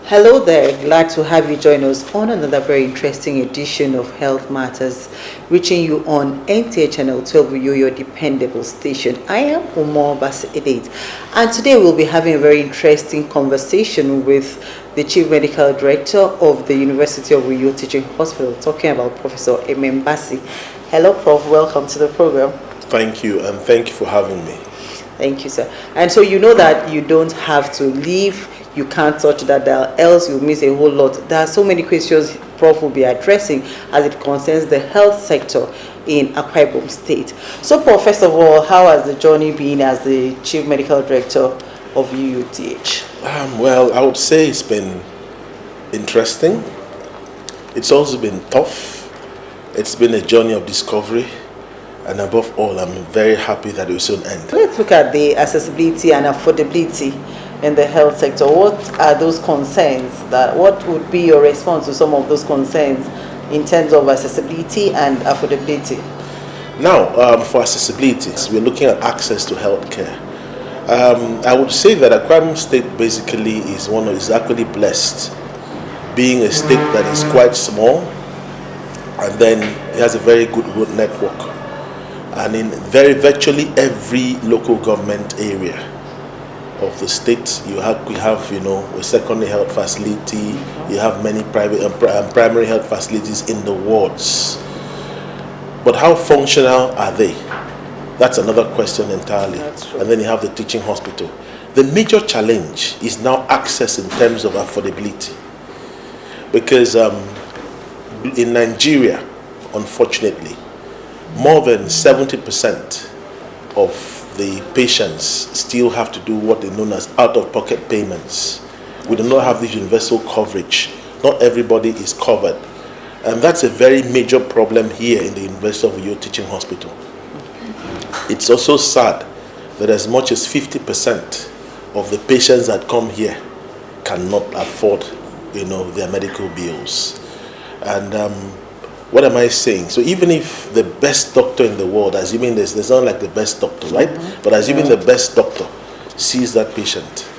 Hello there, glad to have you join us on another very interesting edition of Health Matters, reaching you on NTA Channel 12, your dependable station. I am Umar Basidate, and today we'll be having a very interesting conversation with the Chief Medical Director of the University of U.U.T.H Hospital, talking about Professor Mbasi. Hello, Prof. Welcome to the program. Thank you, and thank you for having me. Thank you, sir. And so you know that you don't have to leave. You can't touch that dial, else you'll miss a whole lot. There are so many questions Prof will be addressing as it concerns the health sector in Akwa Ibom State. So, Prof, first of all, how has the journey been as the Chief Medical Director of U.U.T.H? Well, I would say it's been interesting. It's also been tough. It's been a journey of discovery. And above all, I'm very happy that it will soon end. Let's look at the accessibility and affordability in the health sector. What are those concerns? What would be your response to some of those concerns in terms of accessibility and affordability? Now, for accessibility, we're looking at access to health care. I would say that Akwa Ibom State basically is actually blessed, being a state that is quite small, and then it has a very good road network. And in virtually every local government area of the state, we have a secondary health facility. You have many private and primary health facilities in the wards. But how functional are they? That's another question entirely. And then you have the teaching hospital. The major challenge is now access in terms of affordability, because in Nigeria, unfortunately, more than 70% of the patients still have to do what they know as out-of-pocket payments. We do not have this universal coverage. Not everybody is covered. And that's a very major problem here in the University of U.U.T.H Hospital. It's also sad that as much as 50% of the patients that come here cannot afford, their medical bills. And what am I saying? So even if the best doctor in the world, assuming there's not like the best doctor, right? But assuming the best doctor sees that patient,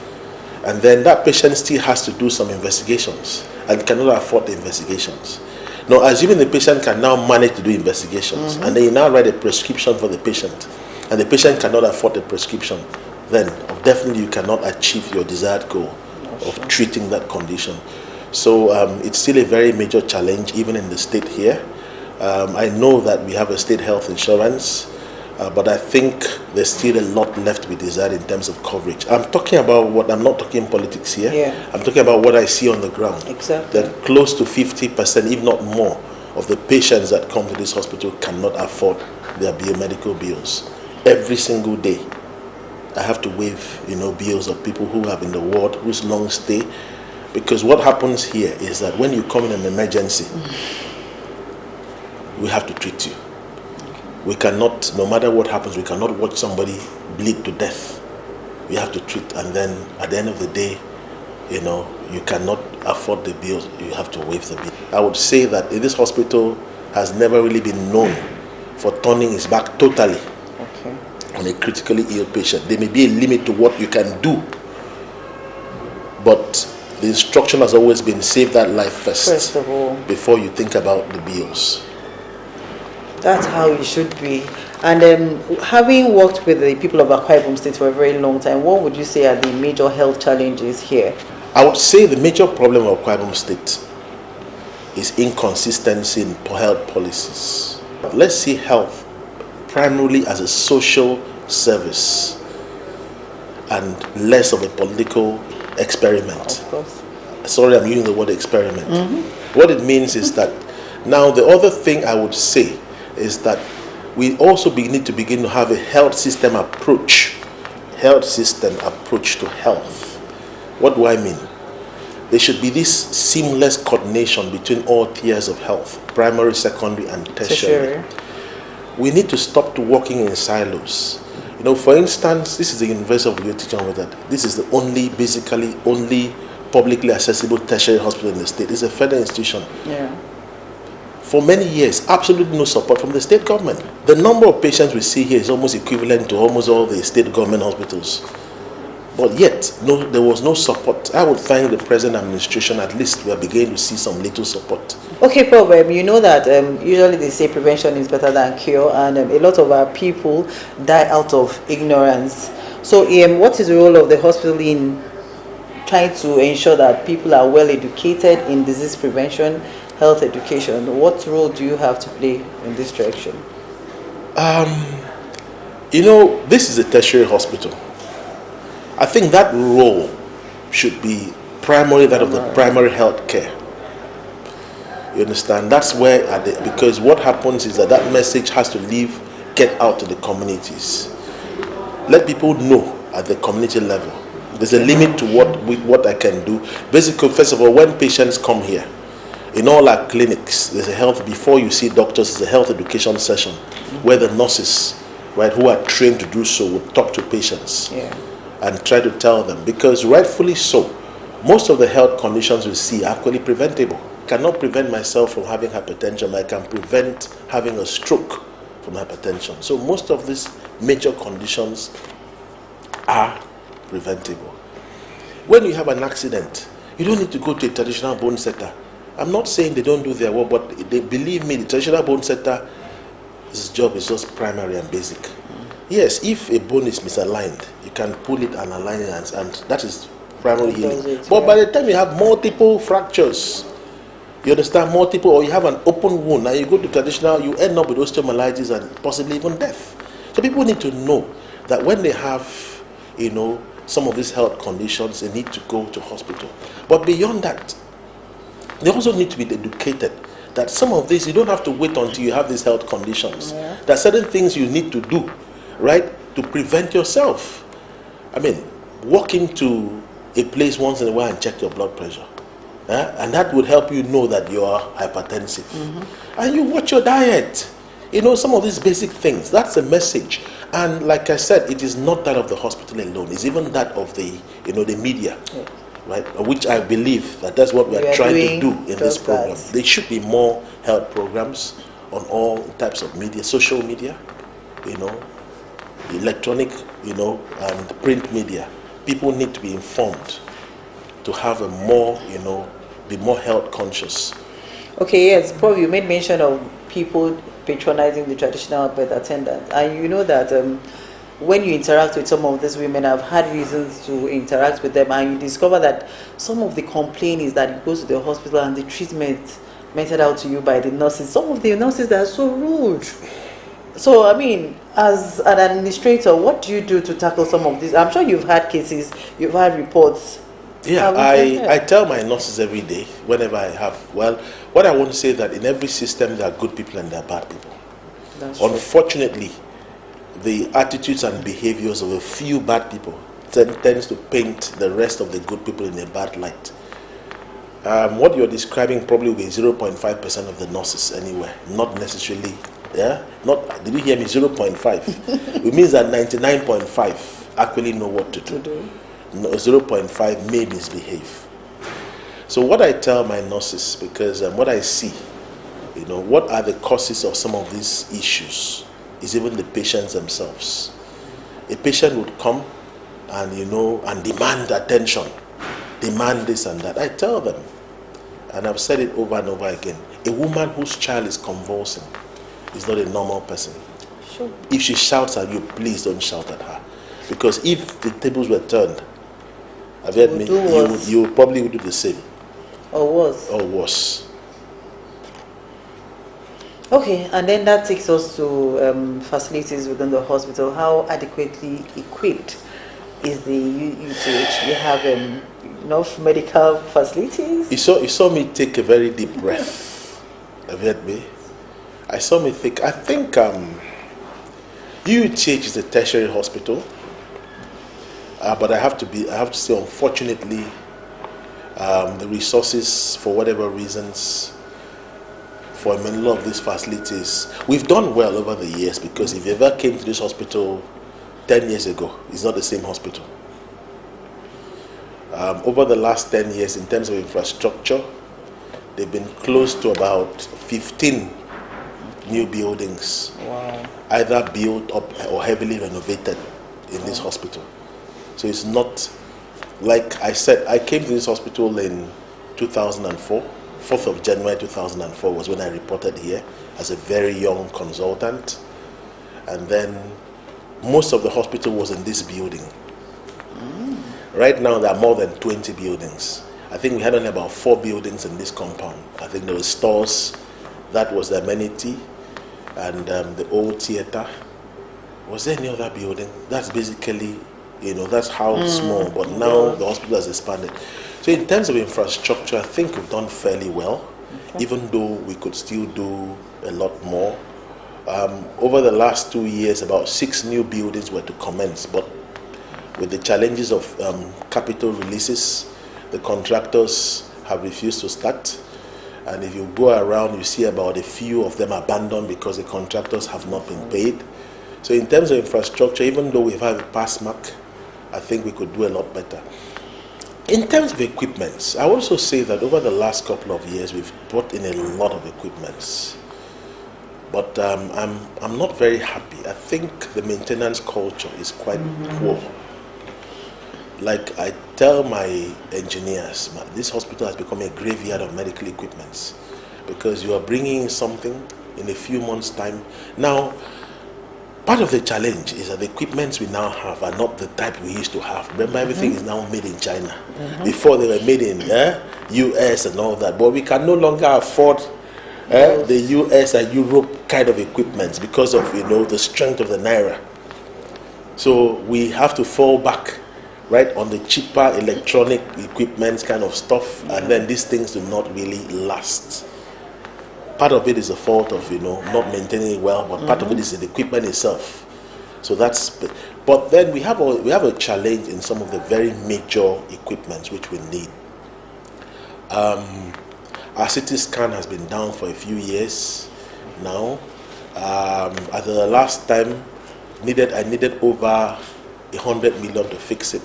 and then that patient still has to do some investigations and cannot afford the investigations. Now, assuming the patient can now manage to do investigations, and then you now write a prescription for the patient, and the patient cannot afford the prescription, then definitely you cannot achieve your desired goal of treating that condition. So it's still a very major challenge even in the state here. I know that we have a state health insurance, but I think there's still a lot left to be desired in terms of coverage. I'm not talking politics here. Yeah. I'm talking about what I see on the ground. Exactly. That close to 50%, if not more, of the patients that come to this hospital cannot afford their medical bills. Every single day, I have to waive, bills of people who have in the ward, whose long stay. Because what happens here is that when you come in an emergency, we have to treat you. We cannot, no matter what happens, we cannot watch somebody bleed to death. We have to treat, and then at the end of the day, you cannot afford the bills, you have to waive the bill. I would say that this hospital has never really been known for turning its back totally on a critically ill patient. There may be a limit to what you can do, but the instruction has always been save that life first of all, before you think about the bills. That's how it should be. And having worked with the people of Akwa Ibom State for a very long time, what would you say are the major health challenges here? I would say the major problem of Akwa Ibom State is inconsistency in health policies. Let's see health primarily as a social service and less of a political experiment. Of course. Sorry, I'm using the word experiment. What it means is that now the other thing I would say is that we also need to begin to have a health system approach to health. What do I mean? There should be this seamless coordination between all tiers of health, primary, secondary, and tertiary. We need to stop working in silos. For instance, this is the University of U.U.T.H. This is the only publicly accessible tertiary hospital in the state. It's a federal institution. Yeah. For many years, absolutely no support from the state government. The number of patients we see here is almost equivalent to almost all the state government hospitals. But yet, no, there was no support. I would thank the present administration. At least we are beginning to see some little support. Okay, Prof, you know that usually they say prevention is better than cure, and a lot of our people die out of ignorance. So, what is the role of the hospital in trying to ensure that people are well educated in disease prevention, health education? What role do you have to play in this direction? This is a tertiary hospital. I think that role should be primarily that of the primary health care. You understand? That's where, because what happens is that message has to get out to the communities. Let people know at the community level. There's a limit to what I can do. Basically, first of all, when patients come here, in all our clinics, there's before you see doctors, there's a health education session where the nurses, right, who are trained to do so, will talk to patients and try to tell them. Because rightfully so, most of the health conditions we see are actually preventable. I cannot prevent myself from having hypertension. I can prevent having a stroke from hypertension. So most of these major conditions are preventable. When you have an accident, you don't need to go to a traditional bone setter. I'm not saying they don't do their work, but believe me, the traditional bone setter's job is just primary and basic. Yes, if a bone is misaligned, you can pull it and align it, and that is primary healing. But by the time you have multiple fractures, you understand, multiple, or you have an open wound, and you go to traditional, you end up with osteomyelitis and possibly even death. So people need to know that when they have, some of these health conditions, they need to go to hospital. But beyond that, they also need to be educated that some of this, you don't have to wait until you have these health conditions. Yeah. There are certain things you need to do, right, to prevent yourself. I mean, walk into a place once in a while and check your blood pressure. And that would help you know that you are hypertensive. Mm-hmm. And you watch your diet. Some of these basic things. That's a message. And like I said, it is not that of the hospital alone. It's even that of the media. Yeah. Right, which I believe that's what we are trying to do in this program. There should be more health programs on all types of media, social media, electronic, and print media. People need to be informed to have a more, be more health conscious. Okay, yes, Prof, you made mention of people patronizing the traditional birth attendant, and you know that when you interact with some of these women, I've had reasons to interact with them, and you discover that some of the complaint is that you go to the hospital and the treatment meted out to you by the nurses. Some of the nurses are so rude. So, I mean, as an administrator, what do you do to tackle some of these? I'm sure you've had cases, you've had reports. Yeah, I tell my nurses every day, whenever I have, what I want to say is that in every system there are good people and there are bad people. Unfortunately, the attitudes and behaviors of a few bad people tends to paint the rest of the good people in a bad light. What you're describing probably will be 0.5% of the nurses anywhere, not necessarily. Yeah, did you hear me? 0.5. It means that 99.5 actually know what to do. 0.5 may misbehave. So what I tell my nurses, because what I see, what are the causes of some of these issues, is even the patients themselves. A patient would come and and demand attention, demand this and that. I tell them, and I've said it over and over again, a woman whose child is convulsing is not a normal person. Sure. If she shouts at you, please don't shout at her, because if the tables were turned, have you heard me? You probably would do the same. Or worse. Okay, and then that takes us to facilities within the hospital. How adequately equipped is the U.U.T.H? You have enough medical facilities? You saw me take a very deep breath. Have you heard me? I think U.U.T.H is a tertiary hospital, but I have to say, unfortunately, the resources, for whatever reasons, for a lot of these facilities, we've done well over the years, because if you ever came to this hospital 10 years ago, it's not the same hospital. Over the last 10 years, in terms of infrastructure, they've been close to about 15 new buildings. Wow. Either built up or heavily renovated in this hospital. So it's not, like I said, I came to this hospital in 2004. 4th of January 2004 was when I reported here as a very young consultant. And then most of the hospital was in this building. Right now there are more than 20 buildings. I think we had only about 4 buildings in this compound. I think there were stores, that was the amenity, and the old theater. Was there any other building? That's basically, that's how small, but now the hospital has expanded. So in terms of infrastructure, I think we've done fairly well, even though we could still do a lot more. Over the last 2 years, about 6 new buildings were to commence, but with the challenges of capital releases, the contractors have refused to start. And if you go around, you see about a few of them abandoned because the contractors have not been paid. So in terms of infrastructure, even though we've had a pass mark, I think we could do a lot better. In terms of equipments, I also say that over the last couple of years, we've brought in a lot of equipments. But I'm not very happy. I think the maintenance culture is quite poor. Like I tell my engineers, this hospital has become a graveyard of medical equipments because you are bringing something in a few months' time. Now, part of the challenge is that the equipments we now have are not the type we used to have. Remember, everything is now made in China. Before they were made in U.S. and all that, but we can no longer afford the U.S. and Europe kind of equipments because of the strength of the naira. So we have to fall back on the cheaper electronic equipment kind of stuff, and then these things do not really last. Part of it is the fault of not maintaining it well, but part of it is the equipment itself. So but then we have a challenge in some of the very major equipments which we need. Our CT scan has been down for a few years now. At the last time, I needed over 100 million to fix it.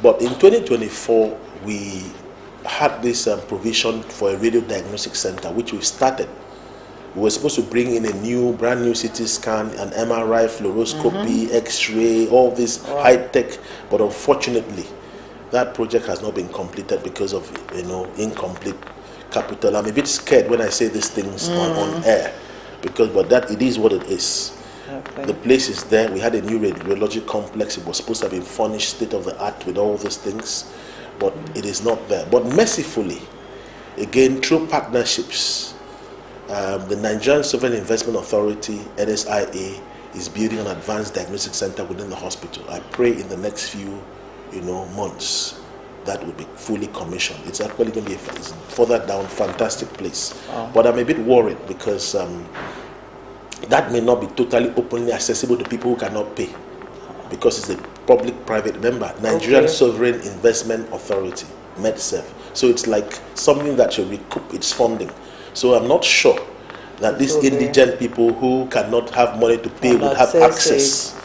But in 2024, we had this provision for a radio diagnostic center, which we started. We were supposed to bring in a brand new CT scan, an MRI, fluoroscopy, X-ray, all this high-tech. But unfortunately, that project has not been completed because of incomplete capital. I'm a bit scared when I say these things on air, but it is what it is. Okay. The place is there. We had a new radiology complex. It was supposed to have been furnished state of the art with all these things, but it is not there. But mercifully, again, through partnerships, the Nigerian Sovereign Investment Authority, NSIA, is building an advanced diagnostic center within the hospital. I pray in the next few months that will be fully commissioned. It's actually going to be further down, fantastic place. But I'm a bit worried because that may not be totally openly accessible to people who cannot pay, because it's a public-private, remember, Nigerian Sovereign Investment Authority, MedSev. So it's like something that should recoup its funding. So I'm not sure that these indigent people who cannot have money to pay would have access.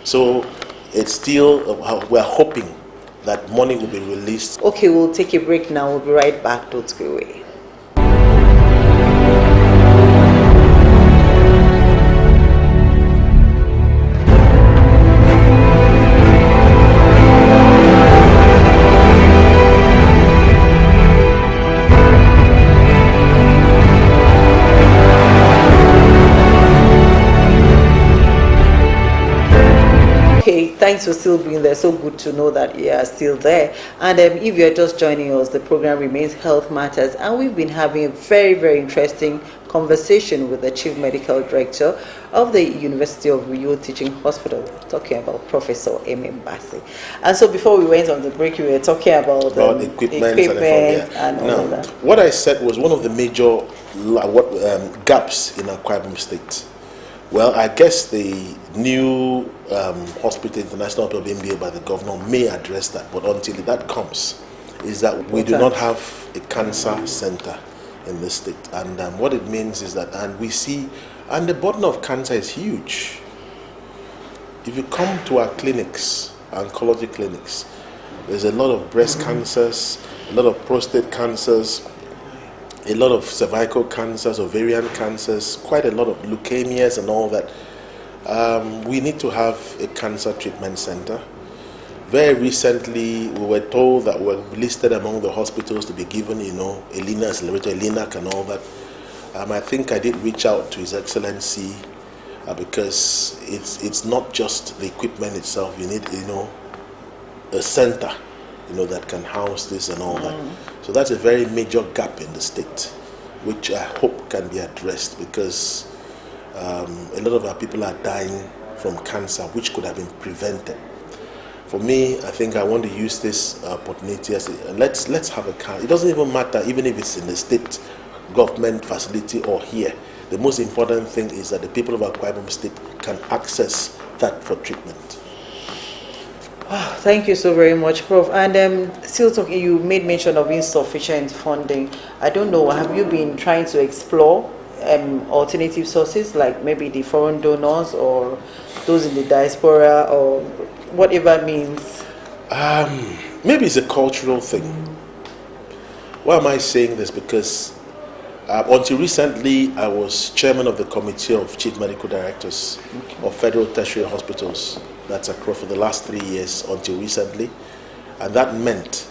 So it's still, we're hoping that money will be released. Okay, we'll take a break now. We'll be right back. Don't go away. Thanks for still being there. So good to know that you are still there. And if you're just joining us, the program remains Health Matters, and we've been having a very, very interesting conversation with the Chief Medical Director of the University of U.U.T.H Teaching Hospital, talking about Professor Bassi. And so before we went on the break, we were talking about equipment and all that. What I said was one of the major gaps in Akwa Ibom State. Well, I guess the new hospital, International Hospital being built by the governor, may address that. But until that comes, is that we do not have a cancer center in this state. And what it means is that, and we see, and the burden of cancer is huge. If you come to our clinics, our oncology clinics, there's a lot of breast cancers, a lot of prostate cancers, a lot of cervical cancers, ovarian cancers, quite a lot of leukemias and all that. We need to have a cancer treatment center. Very recently, we were told that we're listed among the hospitals to be given, ELINA accelerator, ELINAC and all that. I think I did reach out to His Excellency because it's not just the equipment itself. You need, a center, that can house this and all that. So that's a very major gap in the state, which I hope can be addressed, because a lot of our people are dying from cancer, which could have been prevented. For me, I think I want to use this opportunity as let's have a car. It doesn't even matter, even if it's in the state government facility or here. The most important thing is that the people of Akwa Ibom State can access that for treatment. Oh, thank you so very much, Prof. And still talking, you made mention of insufficient funding. I don't know, have you been trying to explore alternative sources, like maybe the foreign donors or those in the diaspora, or whatever means? Maybe it's a cultural thing. Why am I saying this? Because until recently, I was chairman of the Committee of Chief Medical Directors of Federal Tertiary Hospitals. That's across for the last 3 years until recently. And that meant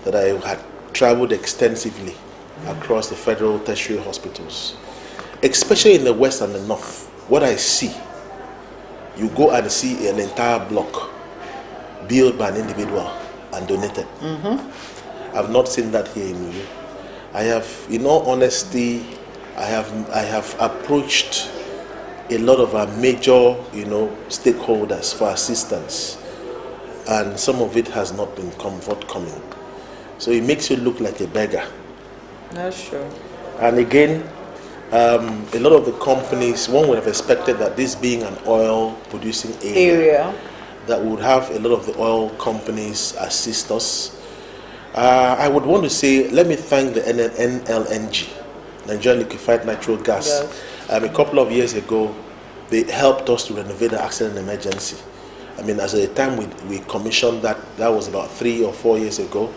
that I had traveled extensively across the Federal Tertiary Hospitals, especially in the West and the North. What I see, you go and see an entire block built by an individual and donated. I've not seen that here in U. I have, in all honesty, I have approached a lot of our major, stakeholders for assistance, and some of it has not been forthcoming. So it makes you look like a beggar. That's true. And again, a lot of the companies, one would have expected that this being an oil-producing area, that would have a lot of the oil companies assist us. I would want to say, let me thank the NLNG, Nigerian Liquefied Natural Gas. Yes. A couple of years ago, they helped us to renovate the accident emergency. As at the time we commissioned that was about 3 or 4 years ago.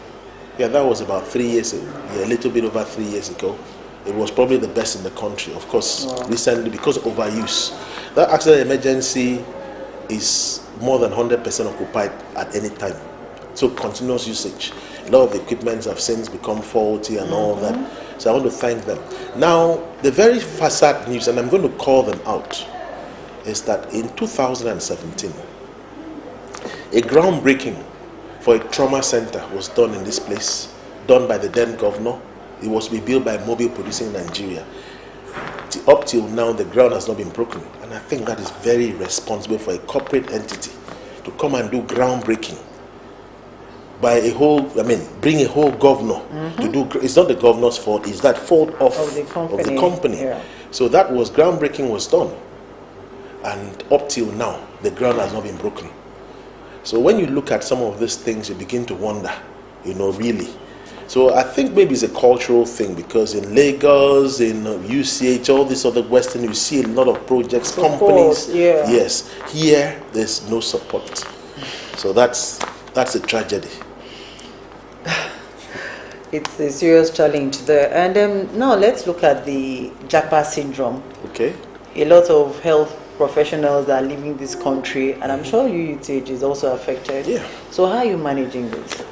Yeah, that was about 3 years ago. Yeah, a little bit over 3 years ago. It was probably the best in the country. Of course, recently, because of overuse. That accident emergency is more than 100% occupied at any time. So continuous usage. A lot of the equipment have since become faulty and all that. So I want to thank them. Now, the very sad news, and I'm going to call them out, is that in 2017, a groundbreaking for a trauma center was done in this place, done by the then governor. It was to be built by Mobile Producing Nigeria. Up till now, the ground has not been broken. And I think that is very responsible for a corporate entity to come and do groundbreaking by a whole, bring a whole governor to do. It's not the governor's fault, it's that fault of the company. Yeah. So that was, groundbreaking was done. And up till now, the ground has not been broken. So when you look at some of these things, you begin to wonder, really. So I think maybe it's a cultural thing, because in Lagos, in U.C.H, all this other Western, you see a lot of projects, companies. Yeah. Yes. Here, there's no support. So that's a tragedy. It's a serious challenge there. And now let's look at the Japa syndrome. Okay. A lot of health professionals are leaving this country, and I'm sure U.U.T.H is also affected. Yeah. So how are you managing this?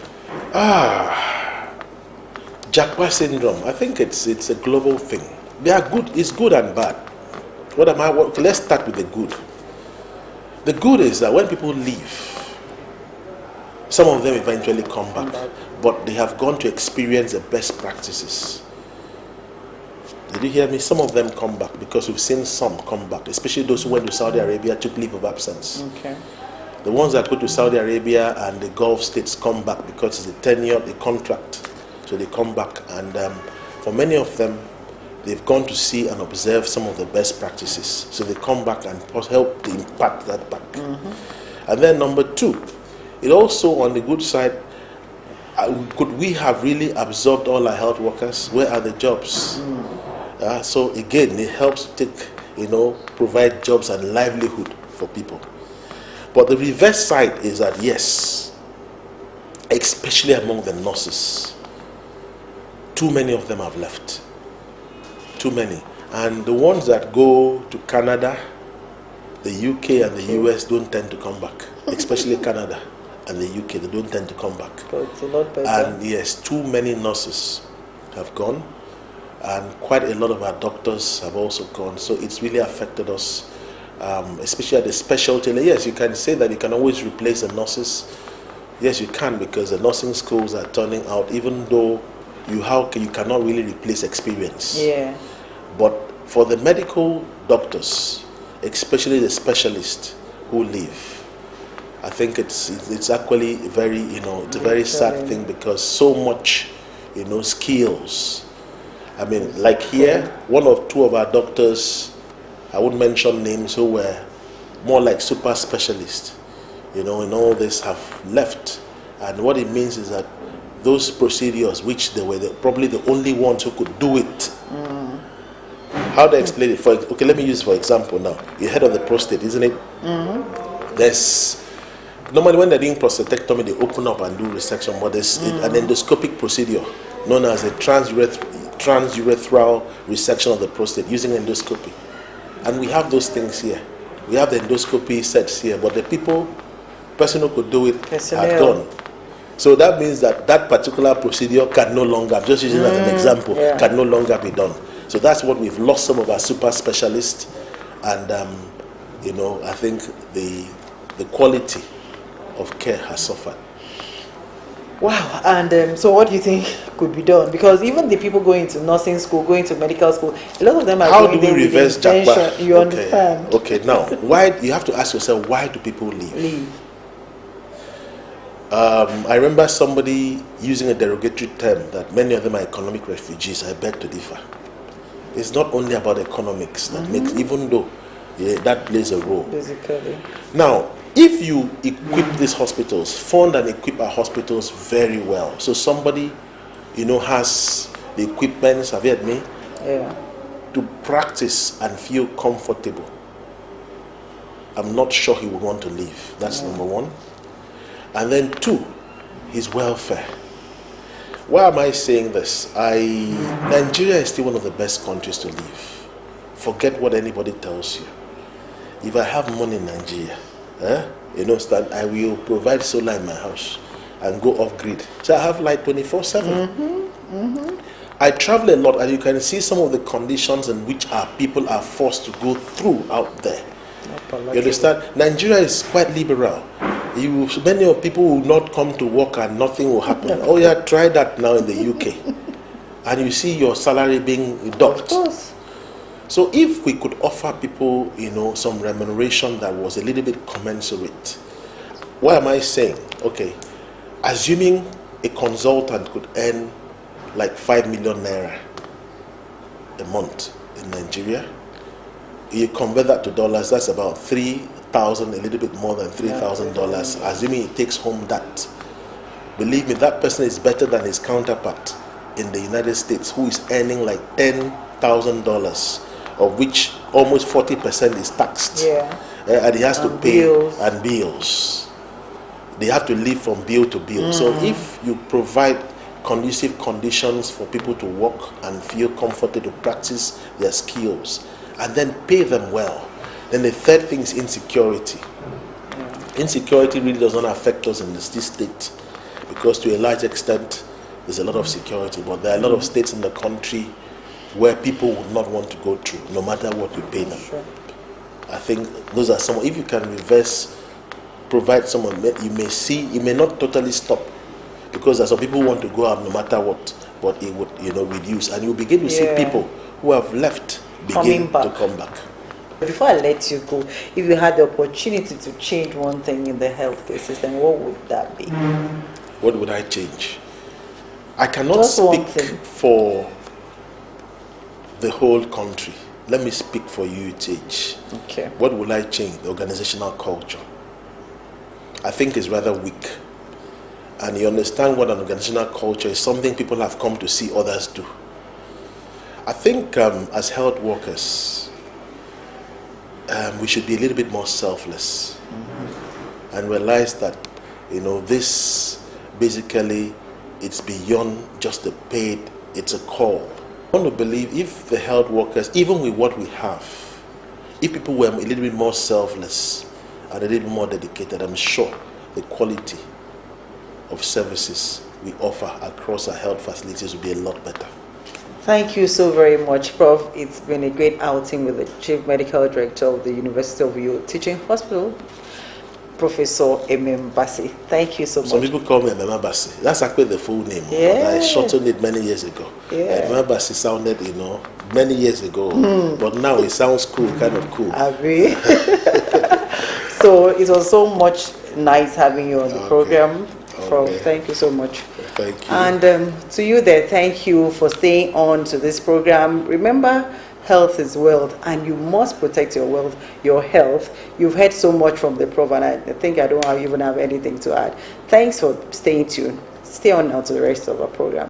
Japa syndrome. I think it's a global thing. They are good. It's good and bad. Let's start with the good. The good is that when people leave, some of them eventually come back, but they have gone to experience the best practices. Did you hear me? Some of them come back, because we've seen some come back, especially those who went to Saudi Arabia, took leave of absence. Okay. The ones that go to Saudi Arabia and the Gulf states come back because it's a 10-year contract. So they come back, and for many of them, they've gone to see and observe some of the best practices. So they come back and help to impact that back. And then number two, it also, on the good side, could we have really absorbed all our health workers? Where are the jobs? So again, it helps to provide jobs and livelihood for people. But the reverse side is that, yes, especially among the nurses, too many of them have left. Too many. And the ones that go to Canada, the UK and the US don't tend to come back, especially Canada. and the UK, they don't tend to come back. But it's a lot better. And yes, too many nurses have gone, and quite a lot of our doctors have also gone. So it's really affected us, especially at the specialty. Yes, you can say that you can always replace the nurses. Yes, you can, because the nursing schools are turning out, even though you cannot really replace experience. Yeah. But for the medical doctors, especially the specialists who leave, I think it's actually very, it's a very sad thing, because so much, skills. I mean, like here, one or two of our doctors, I wouldn't mention names, who were more like super specialists, in all this, have left. And what it means is that those procedures, which they were probably the only ones who could do it. How do I explain it? Okay, let me use for example now. Your head of the prostate, isn't it? There's normally when they're doing prostatectomy, they open up and do resection, but there's an endoscopic procedure known as a transurethral resection of the prostate using endoscopy. And we have those things here. We have the endoscopy sets here, but the person who could do it had gone. So that means that particular procedure can no longer, I'm just using it as an example, can no longer be done. So that's what we've lost, some of our super specialists, and I think the quality of care has suffered. Wow. And so what do you think could be done? Because even the people going to nursing school, going to medical school, a lot of them are going there with intention. You understand? Okay, now, why you have to ask yourself, why do people leave? I remember somebody using a derogatory term that many of them are economic refugees. I beg to differ. It's not only about economics that makes, even though that plays a role. Basically. Now, if you equip these hospitals, fund and equip our hospitals very well, so somebody, has the equipment, have you heard me? Yeah. To practice and feel comfortable, I'm not sure he would want to leave. That's number one. And then two, his welfare. Why am I saying this? Nigeria is still one of the best countries to live. Forget what anybody tells you. If I have money in Nigeria, I will provide solar in my house and go off grid. So I have light 24/7. I travel a lot, and you can see some of the conditions in which our people are forced to go through out there. You understand? Nigeria is quite liberal. Many of people will not come to work and nothing will happen. Oh yeah, try that now in the UK. And you see your salary being docked. Of course. So if we could offer people, some remuneration that was a little bit commensurate. What am I saying? Okay, assuming a consultant could earn like 5 million naira a month in Nigeria, you convert that to dollars, that's about $3,000, a little bit more than $3,000, assuming he takes home that. Believe me, that person is better than his counterpart in the United States, who is earning like $10,000, of which almost 40% is taxed. And he has to pay bills. They have to live from bill to bill. So if you provide conducive conditions for people to work and feel comforted to practice their skills, and then pay them well, then the third thing is insecurity. Insecurity really does not affect us in this state, because to a large extent there's a lot of security, but there are a lot of states in the country where people would not want to go through, no matter what you pay them. I think those are some. If you can provide someone, you may not totally stop, because there are some people who want to go out no matter what, but it would reduce, and you begin to see people who have left begin to come back. Before I let you go, if you had the opportunity to change one thing in the healthcare system, what would that be? What would I change? I cannot speak for the whole country. Let me speak for U.U.T.H. Okay. What will I change? The organizational culture. I think is rather weak. And you understand what an organizational culture is, something people have come to see others do. I think as health workers, we should be a little bit more selfless and realize that, this basically, it's beyond just the paid, it's a call. I want to believe if the health workers, even with what we have, if people were a little bit more selfless and a little more dedicated, I'm sure the quality of services we offer across our health facilities will be a lot better. Thank you so very much, Prof. It's been a great outing with the Chief Medical Director of the University of U.U.T.H Teaching Hospital, Professor Emem Bassi. Thank you so much. Some people call me Emem Bassi. That's actually the full name. Yeah. But I shortened it many years ago. Yeah. Emem Bassi sounded, many years ago. But now it sounds cool, kind of cool. I agree. So it was so much nice having you on the program. Prof, thank you so much. Thank you. And to you there, thank you for staying on to this program. Remember, health is wealth, and you must protect your wealth, your health. You've heard so much from the Prof, and I think I don't even have anything to add. Thanks for staying tuned. Stay on now to the rest of our program.